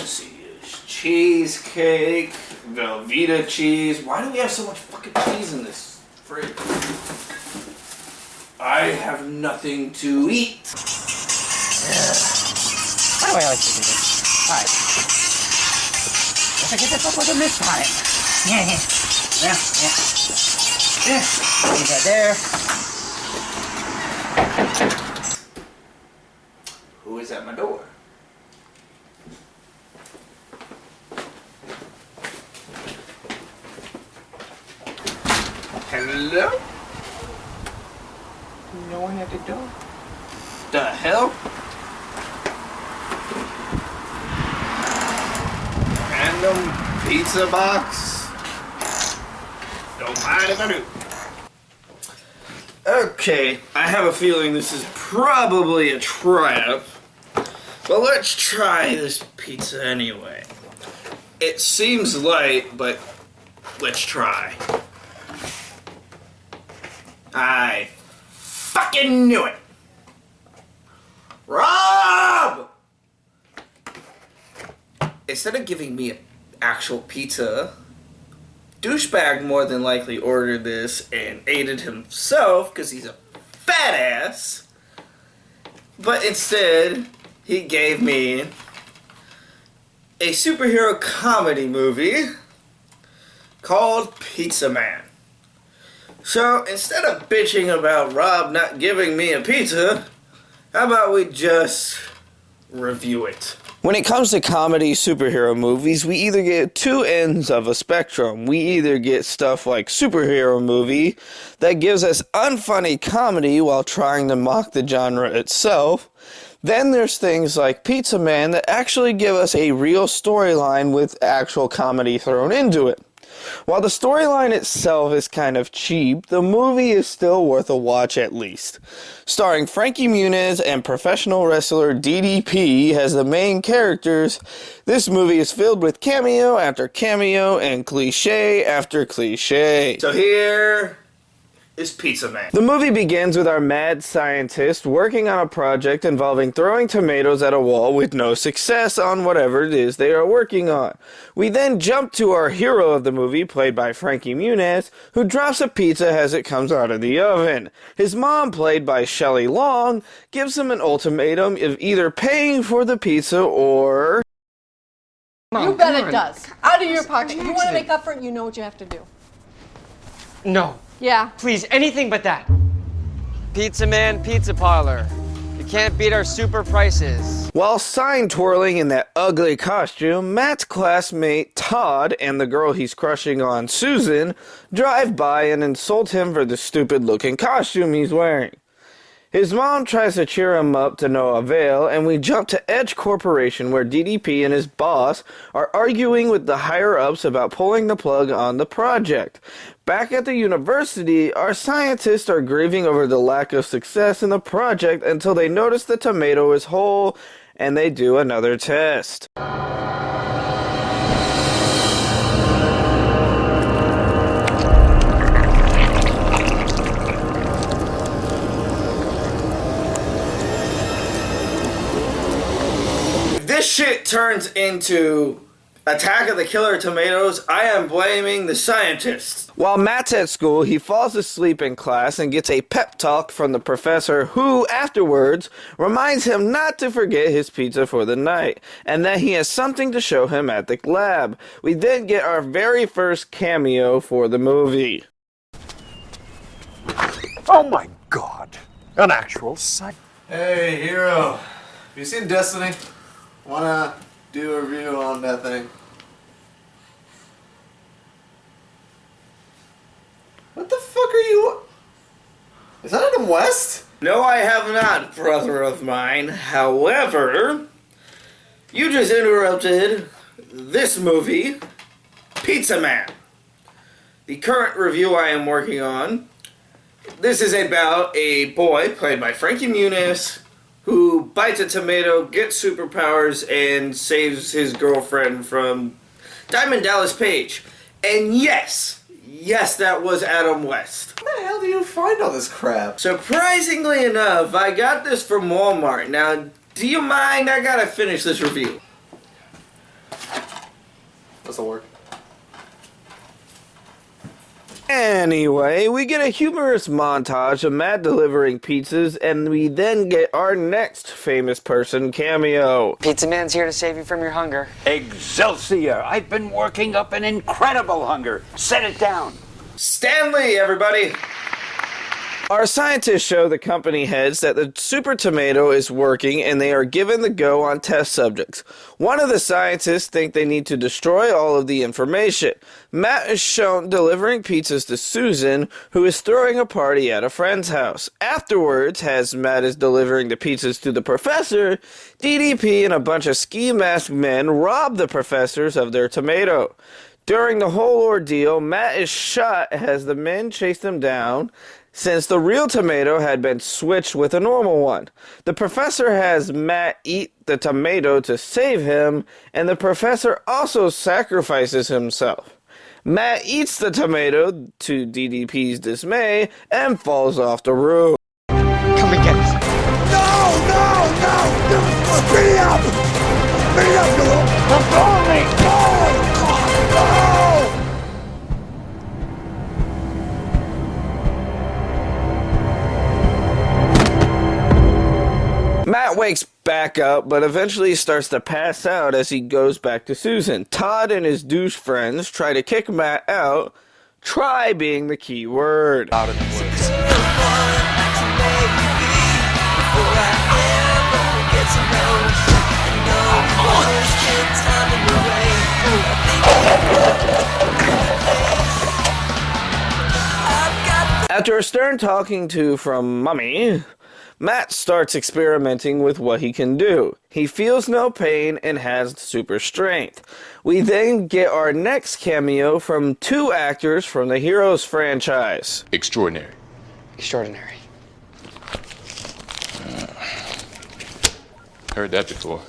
Let's see. Cheesecake, Velveeta cheese. Why do we have so much fucking cheese in this fridge? I have nothing to eat. Why do I like to do this? Alright. Guess I get this up with him this time. Yeah. Leave that there. Who is at my door? Hello? No one at the door. The hell? Random pizza box? Don't mind if I do. Okay, I have a feeling this is probably a trap. But let's try this pizza anyway. It seems light, but let's try. I fucking knew it! Rob! Instead of giving me an actual pizza, douchebag more than likely ordered this and ate it himself because he's a fat ass. But instead, he gave me a superhero comedy movie called Pizza Man. So, instead of bitching about Rob not giving me a pizza, how about we just review it? When it comes to comedy superhero movies, we either get two ends of a spectrum. We either get stuff like Superhero Movie that gives us unfunny comedy while trying to mock the genre itself. Then there's things like Pizza Man that actually give us a real storyline with actual comedy thrown into it. While the storyline itself is kind of cheap, the movie is still worth a watch at least. Starring Frankie Muniz and professional wrestler DDP as the main characters, this movie is filled with cameo after cameo and cliche after cliche. So here is Pizza Man. The movie begins with our mad scientist working on a project involving throwing tomatoes at a wall with no success on whatever it is they are working on. We then jump to our hero of the movie, played by Frankie Muniz, who drops a pizza as it comes out of the oven. His mom, played by Shelley Long, gives him an ultimatum of either paying for the pizza or... You bet it does. Out of your pocket. You want to make up for it, you know what you have to do. No. Yeah. Please, anything but that. Pizza Man Pizza Parlor. You can't beat our super prices. While sign twirling in that ugly costume, Matt's classmate Todd and the girl he's crushing on, Susan, drive by and insult him for the stupid looking costume he's wearing. His mom tries to cheer him up to no avail, and we jump to Edge Corporation where DDP and his boss are arguing with the higher-ups about pulling the plug on the project. Back at the university, our scientists are grieving over the lack of success in the project until they notice the tomato is whole, and they do another test. This shit turns into Attack of the Killer Tomatoes. I am blaming the scientists. While Matt's at school, he falls asleep in class and gets a pep talk from the professor who, afterwards, reminds him not to forget his pizza for the night, and that he has something to show him at the lab. We then get our very first cameo for the movie. Oh my god. An actual sight. Hey, hero. Have you seen Destiny? Wanna do a review on that thing? What the fuck are you... Is that Adam West? No, I have not, brother of mine. However, you just interrupted this movie, Pizza Man. The current review I am working on. This is about a boy, played by Frankie Muniz, who bites a tomato, gets superpowers, and saves his girlfriend from Diamond Dallas Page. And yes, that was Adam West. Where the hell do you find all this crap? Surprisingly enough, I got this from Walmart. Now, do you mind? I gotta finish this review. This'll work. Anyway, we get a humorous montage of Matt delivering pizzas, and we then get our next famous person cameo. Pizza Man's here to save you from your hunger. Excelsior! I've been working up an incredible hunger. Set it down. Stanley, everybody! Our scientists show the company heads that the super tomato is working and they are given the go on test subjects. One of the scientists think they need to destroy all of the information. Matt is shown delivering pizzas to Susan, who is throwing a party at a friend's house. Afterwards, as Matt is delivering the pizzas to the professor, DDP and a bunch of ski masked men rob the professors of their tomato. During the whole ordeal, Matt is shot as the men chase him down, since the real tomato had been switched with a normal one. The professor has Matt eat the tomato to save him, and the professor also sacrifices himself. Matt eats the tomato, to DDP's dismay, and falls off the roof. Come and get us. No! Speed it up! Speed it up, you! I'm falling! No! Matt wakes back up, but eventually starts to pass out as he goes back to Susan. Todd and his douche friends try to kick Matt out. Try being the key word. Out of the woods. After a stern talking to from Mummy, Matt starts experimenting with what he can do. He feels no pain and has super strength. We then get our next cameo from two actors from the Heroes franchise. Extraordinary. Extraordinary. Heard that before.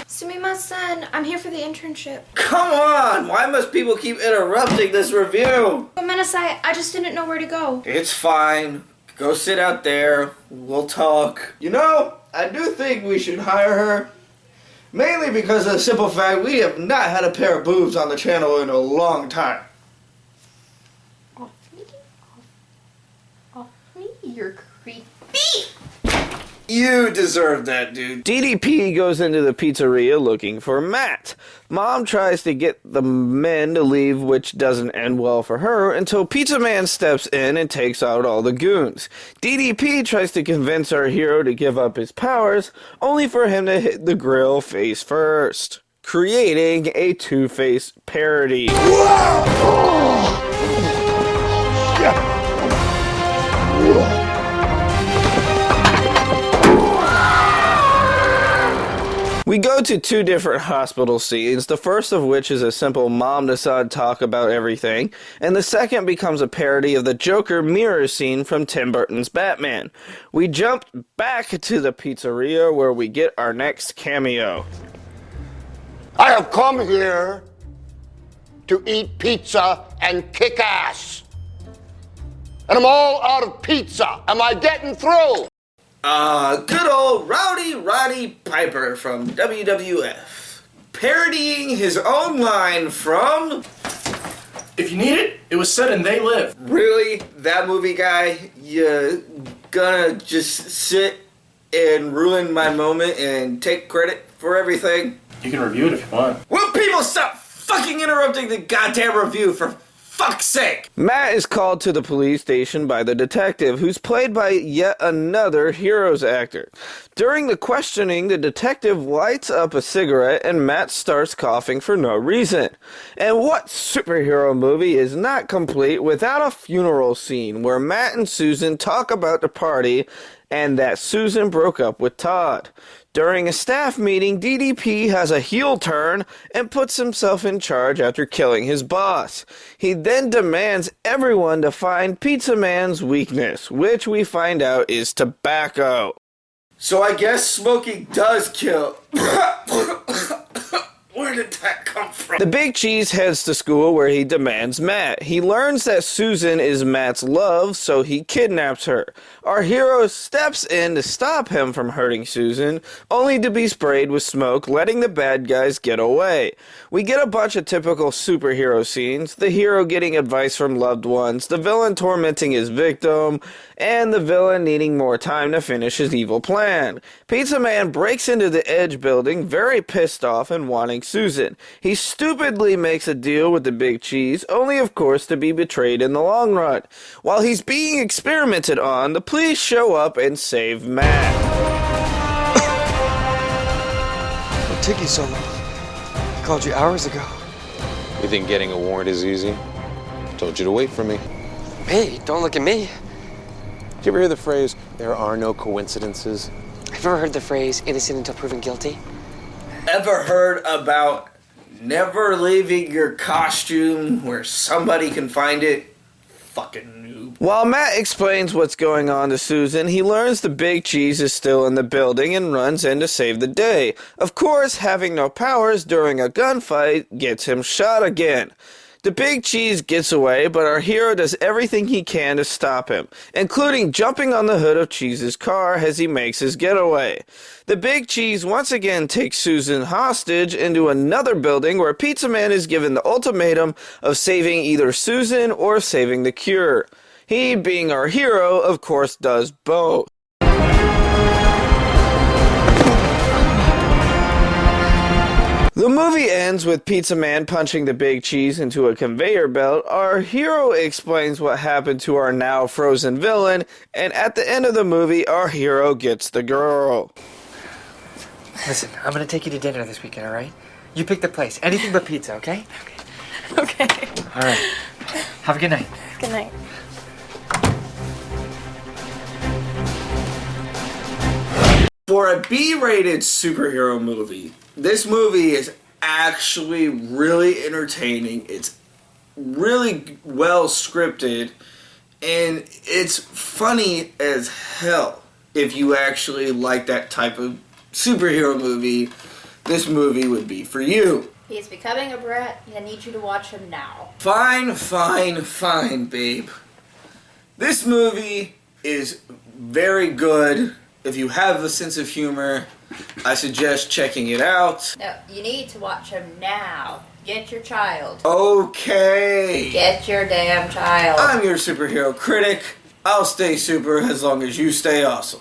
Sumimasen, I'm here for the internship. Come on! Why must people keep interrupting this review? Gomenasai, I just didn't know where to go. It's fine. Go sit out there. We'll talk. You know, I do think we should hire her. Mainly because of the simple fact we have not had a pair of boobs on the channel in a long time. Off me. Off me. You're creepy. You deserve that, dude. DDP goes into the pizzeria looking for Matt. Mom tries to get the men to leave, which doesn't end well for her, until Pizza Man steps in and takes out all the goons. DDP tries to convince our hero to give up his powers, only for him to hit the grill face first, creating a Two-Face parody. We go to two different hospital scenes, the first of which is a simple mom to son talk about everything, and the second becomes a parody of the Joker mirror scene from Tim Burton's Batman. We jump back to the pizzeria where we get our next cameo. I have come here to eat pizza and kick ass. And I'm all out of pizza. Am I getting through? Good old Rowdy Roddy Piper from WWF, parodying his own line from... If you need it, it was said in They Live. Really? That movie guy? You gonna just sit and ruin my moment and take credit for everything? You can review it if you want. Will people stop fucking interrupting the goddamn review for fuck's sake? Matt is called to the police station by the detective, who's played by yet another Heroes actor. During the questioning, the detective lights up a cigarette and Matt starts coughing for no reason. And what superhero movie is not complete without a funeral scene where Matt and Susan talk about the party and that Susan broke up with Todd? During a staff meeting, DDP has a heel turn and puts himself in charge after killing his boss. He then demands everyone to find Pizza Man's weakness, which we find out is tobacco. So I guess smoking does kill. We're Where did that come from? The Big Cheese heads to school where he demands Matt. He learns that Susan is Matt's love, so he kidnaps her. Our hero steps in to stop him from hurting Susan, only to be sprayed with smoke, letting the bad guys get away. We get a bunch of typical superhero scenes, the hero getting advice from loved ones, the villain tormenting his victim, and the villain needing more time to finish his evil plan. Pizza Man breaks into the Edge building, very pissed off and wanting Susan. He stupidly makes a deal with the Big Cheese, only of course to be betrayed in the long run. While he's being experimented on, the police show up and save Matt. What took you so long? I called you hours ago. You think getting a warrant is easy? Told you to wait for me. Hey, don't look at me. Did you ever hear the phrase, there are no coincidences? Have you ever heard the phrase, innocent until proven guilty? Ever heard about never leaving your costume where somebody can find it? Fucking noob. While Matt explains what's going on to Susan, he learns the Big Cheese is still in the building and runs in to save the day. Of course, having no powers during a gunfight gets him shot again. The Big Cheese gets away, but our hero does everything he can to stop him, including jumping on the hood of Cheese's car as he makes his getaway. The Big Cheese once again takes Susan hostage into another building where Pizza Man is given the ultimatum of saving either Susan or saving the cure. He, being our hero, of course does both. The movie ends with Pizza Man punching the Big Cheese into a conveyor belt. Our hero explains what happened to our now frozen villain, and at the end of the movie, our hero gets the girl. Listen, I'm gonna take you to dinner this weekend, all right? You pick the place. Anything but pizza, okay? Okay. All right. Have a good night. Good night. For a B-rated superhero movie, this movie is actually really entertaining. It's really well scripted, and it's funny as hell. If you actually like that type of superhero movie, this movie would be for you. He's becoming a brat. I need you to watch him now. Fine, babe. This movie is very good. If you have a sense of humor, I suggest checking it out. No, you need to watch him now. Get your child. Okay. Get your damn child. I'm your superhero critic. I'll stay super as long as you stay awesome.